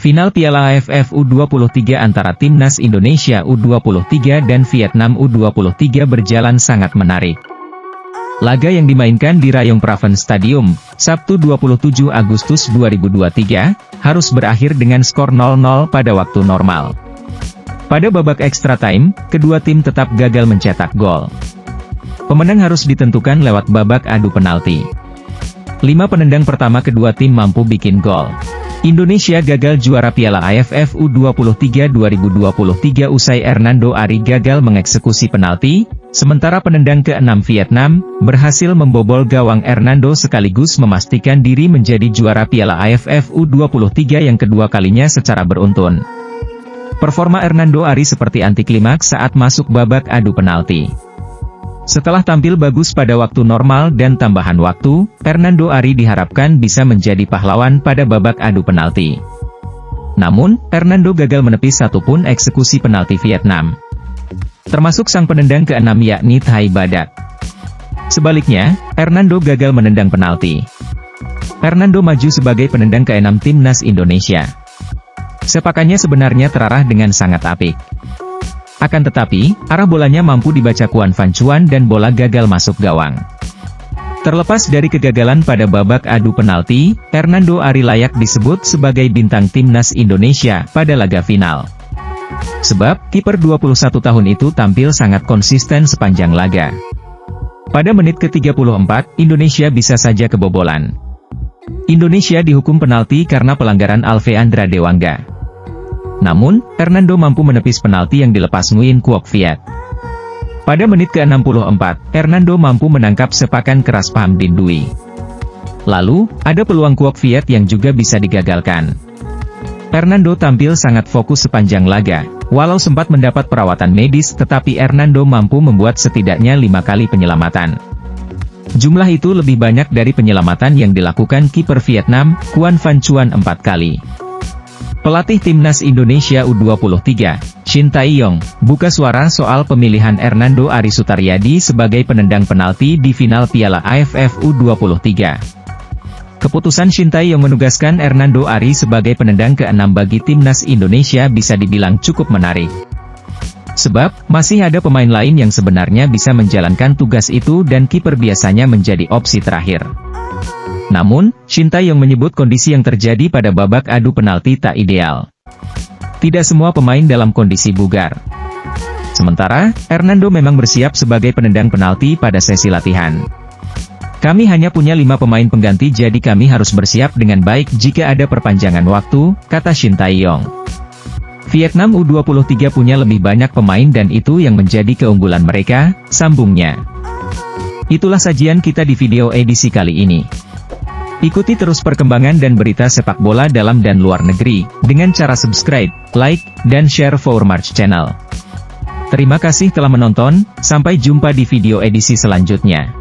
Final Piala AFF U23 antara Timnas Indonesia U23 dan Vietnam U23 berjalan sangat menarik. Laga yang dimainkan di Rayong Praven Stadium, Sabtu 27 Agustus 2023, harus berakhir dengan skor 0-0 pada waktu normal. Pada babak extra time, kedua tim tetap gagal mencetak gol. Pemenang harus ditentukan lewat babak adu penalti. 5 penendang pertama kedua tim mampu bikin gol. Indonesia gagal juara Piala AFF U23 2023 usai Hernando Ari gagal mengeksekusi penalti, sementara penendang ke-6 Vietnam berhasil membobol gawang Hernando sekaligus memastikan diri menjadi juara Piala AFF U23 yang kedua kalinya secara beruntun. Performa Hernando Ari seperti antiklimaks saat masuk babak adu penalti. Setelah tampil bagus pada waktu normal dan tambahan waktu, Hernando Ari diharapkan bisa menjadi pahlawan pada babak adu penalti. Namun, Hernando gagal menepis satupun eksekusi penalti Vietnam. Termasuk sang penendang ke-6 yakni Thai Badak. Sebaliknya, Hernando gagal menendang penalti. Hernando maju sebagai penendang ke-6 Timnas Indonesia. Sepakannya sebenarnya terarah dengan sangat apik. Akan tetapi, arah bolanya mampu dibaca Kuan Van Chuan dan bola gagal masuk gawang. Terlepas dari kegagalan pada babak adu penalti, Hernando Ari layak disebut sebagai bintang Timnas Indonesia pada laga final. Sebab, kiper 21 tahun itu tampil sangat konsisten sepanjang laga. Pada menit ke-34, Indonesia bisa saja kebobolan. Indonesia dihukum penalti karena pelanggaran Alveandra Dewangga. Namun, Hernando mampu menepis penalti yang dilepas Nguyen Quoc Viet. Pada menit ke-64, Hernando mampu menangkap sepakan keras Pham Dinh Duy. Lalu, ada peluang Quoc Viet yang juga bisa digagalkan. Hernando tampil sangat fokus sepanjang laga, walau sempat mendapat perawatan medis tetapi Hernando mampu membuat setidaknya 5 kali penyelamatan. Jumlah itu lebih banyak dari penyelamatan yang dilakukan kiper Vietnam, Kuan Van Chuan 4 kali. Pelatih Timnas Indonesia U23, Shin Tae-yong, buka suara soal pemilihan Hernando Ari Sutaryadi sebagai penendang penalti di final Piala AFF U23. Keputusan Shin Tae-yong menugaskan Hernando Ari sebagai penendang ke-6 bagi Timnas Indonesia bisa dibilang cukup menarik. Sebab, masih ada pemain lain yang sebenarnya bisa menjalankan tugas itu dan kiper biasanya menjadi opsi terakhir. Namun, Shin Tae-yong menyebut kondisi yang terjadi pada babak adu penalti tak ideal. Tidak semua pemain dalam kondisi bugar. Sementara, Hernando memang bersiap sebagai penendang penalti pada sesi latihan. Kami hanya punya 5 pemain pengganti jadi kami harus bersiap dengan baik jika ada perpanjangan waktu, kata Shin Tae-yong. Vietnam U23 punya lebih banyak pemain dan itu yang menjadi keunggulan mereka, sambungnya. Itulah sajian kita di video edisi kali ini. Ikuti terus perkembangan dan berita sepak bola dalam dan luar negeri, dengan cara subscribe, like, dan share For March Channel. Terima kasih telah menonton, sampai jumpa di video edisi selanjutnya.